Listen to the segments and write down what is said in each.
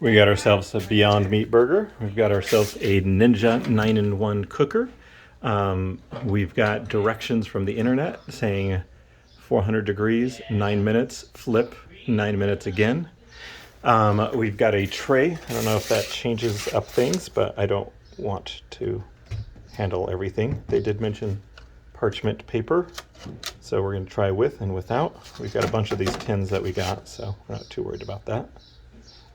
We got ourselves a Beyond Meat burger. We've got ourselves a Ninja 9-in-1 cooker. We've got directions from the internet saying 400 degrees, 9 minutes, flip, 9 minutes again. We've got a tray. I don't know if that changes up things, but I don't want to handle everything. They did mention parchment paper, so we're going to try with and without. We've got a bunch of these tins that we got, so we're not too worried about that.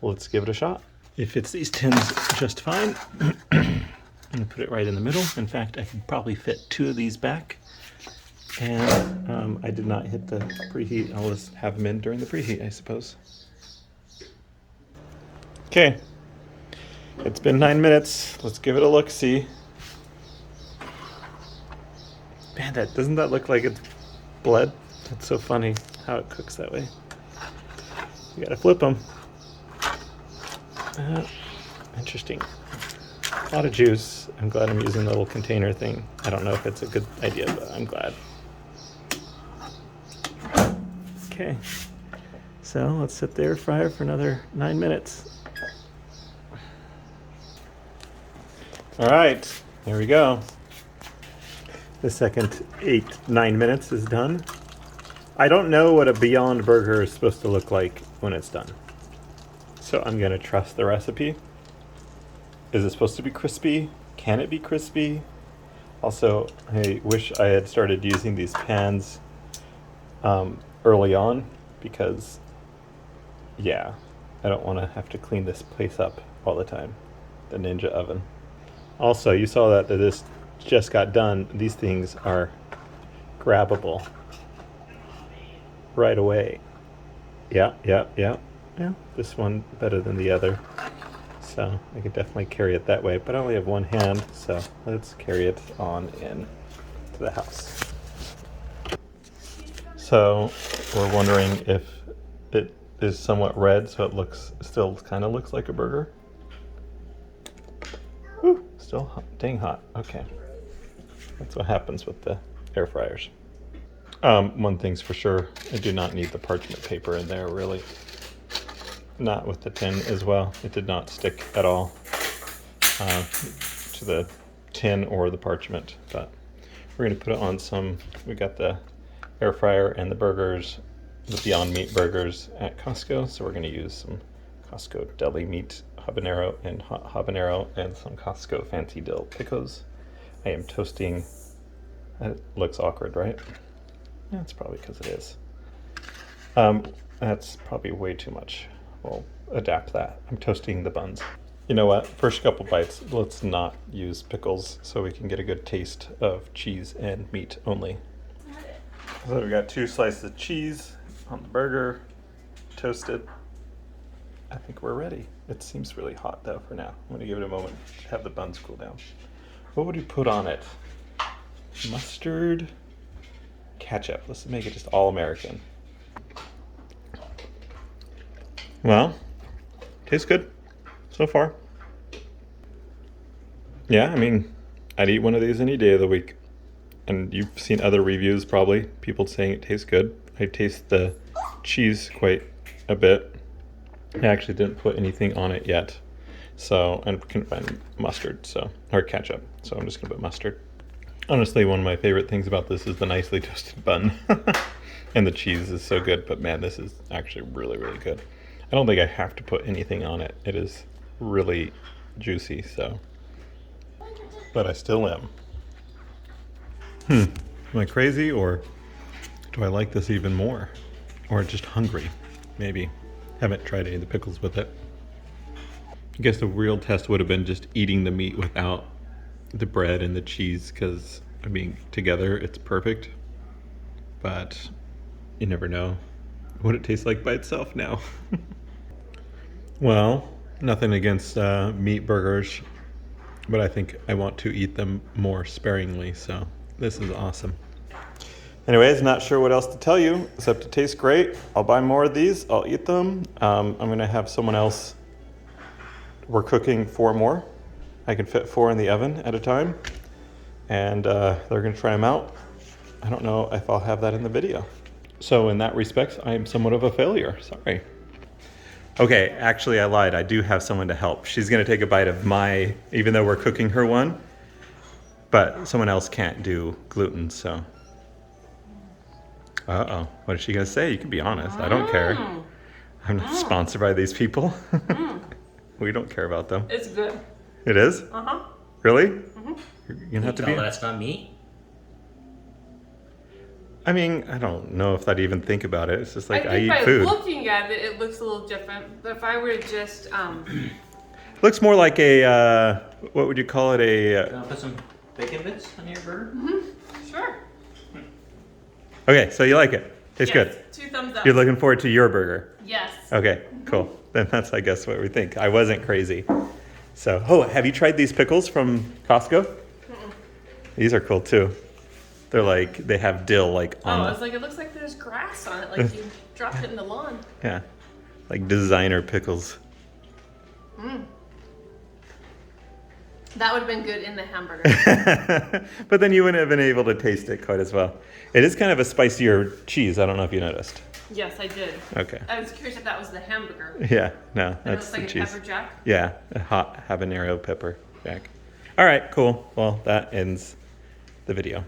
Let's give it a shot. It fits these tins just fine. I'm gonna put it right in the middle. In fact, I could probably fit 2 of these back. And I did not hit the preheat. I'll just have them in during the preheat, I suppose. Okay, it's been 9 minutes. Let's give it a look-see. Man, doesn't that look like it's bled? That's so funny how it cooks that way. You gotta flip them. Interesting. A lot of juice. I'm glad I'm using the little container thing. I don't know if it's a good idea, but I'm glad. Okay, so let's sit there, fryer for another 9 minutes. All right, here we go. The second 9 minutes is done. I don't know what a Beyond Burger is supposed to look like when it's done, so I'm gonna trust the recipe. Is it supposed to be crispy? Can it be crispy? Also, I wish I had started using these pans early on because, yeah, I don't want to have to clean this place up all the time. The Ninja oven. Also, you saw that this just got done. These things are grabbable right away. Yeah. This one better than the other. So I could definitely carry it that way, but I only have one hand, so let's carry it on in to the house. So we're wondering if it is somewhat red, so it still kind of looks like a burger. Whew, still hot, dang hot. Okay, that's what happens with the air fryers. One thing's for sure, I do not need the parchment paper in there, really. Not with the tin as well. It did not stick at all to the tin or the parchment, but we're going to put it on some. We got the air fryer and the burgers, the Beyond Meat burgers at Costco, so we're going to use some Costco deli meat habanero and hot habanero and some Costco fancy dill pickles. I am toasting. That looks awkward, right? That's probably because it is. That's probably way too much. We'll adapt that. I'm toasting the buns. You know what? First couple bites, let's not use pickles so we can get a good taste of cheese and meat only. So we got 2 slices of cheese on the burger, toasted. I think we're ready. It seems really hot though for now. I'm gonna give it a moment to have the buns cool down. What would we put on it? Mustard, ketchup. Let's make it just all American. Well, tastes good so far. Yeah, I mean, I'd eat one of these any day of the week. And you've seen other reviews probably, people saying it tastes good. I taste the cheese quite a bit. I actually didn't put anything on it yet. So, and couldn't find mustard, or ketchup. So I'm just gonna put mustard. Honestly, one of my favorite things about this is the nicely toasted bun. And the cheese is so good, but man, this is actually really, really good. I don't think I have to put anything on it. It is really juicy, so. But I still am. Am I crazy, or do I like this even more? Or just hungry, maybe. Haven't tried any of the pickles with it. I guess the real test would have been just eating the meat without the bread and the cheese, because, I mean, together it's perfect. But you never know what it tastes like by itself now. Well, nothing against meat burgers, but I think I want to eat them more sparingly, so this is awesome. Anyways, not sure what else to tell you, except it tastes great. I'll buy more of these, I'll eat them. I'm gonna have someone else, we're cooking 4 more. I can fit 4 in the oven at a time, and they're gonna try them out. I don't know if I'll have that in the video. So in that respect, I am somewhat of a failure, sorry. Okay, actually, I lied. I do have someone to help. She's gonna take a bite of my, even though we're cooking her one, but someone else can't do gluten, so. Uh-oh, what is she gonna say? You can be honest. I don't care. I'm not sponsored by these people. We don't care about them. It's good. It is? Uh-huh. Really? Mm-hmm. You're gonna have to be. That's not me. I mean, I don't know if I'd even think about it. It's just like I think eat by food. looking at it, it looks a little different. But if I were to just, Looks more like a what would you call it? I'll put some bacon bits on your burger. sure. Okay, so you like it? Tastes Yes, good. 2 thumbs up. You're looking forward to your burger. Yes. Okay, cool. Then that's I guess what we think. I wasn't crazy. So, have you tried these pickles from Costco? These are cool too. They're like they have dill like on. Oh, I was like, it looks like there's grass on it, like you dropped it in the lawn. Yeah, like designer pickles. That would have been good in the hamburger. But then you wouldn't have been able to taste it quite as well. It is kind of a spicier cheese. I don't know if you noticed. Yes, I did. Okay. I was curious if that was the hamburger. Yeah, no, It that's looks the like a cheese. pepper jack. Yeah, a hot habanero pepper jack. All right, cool. Well, that ends the video.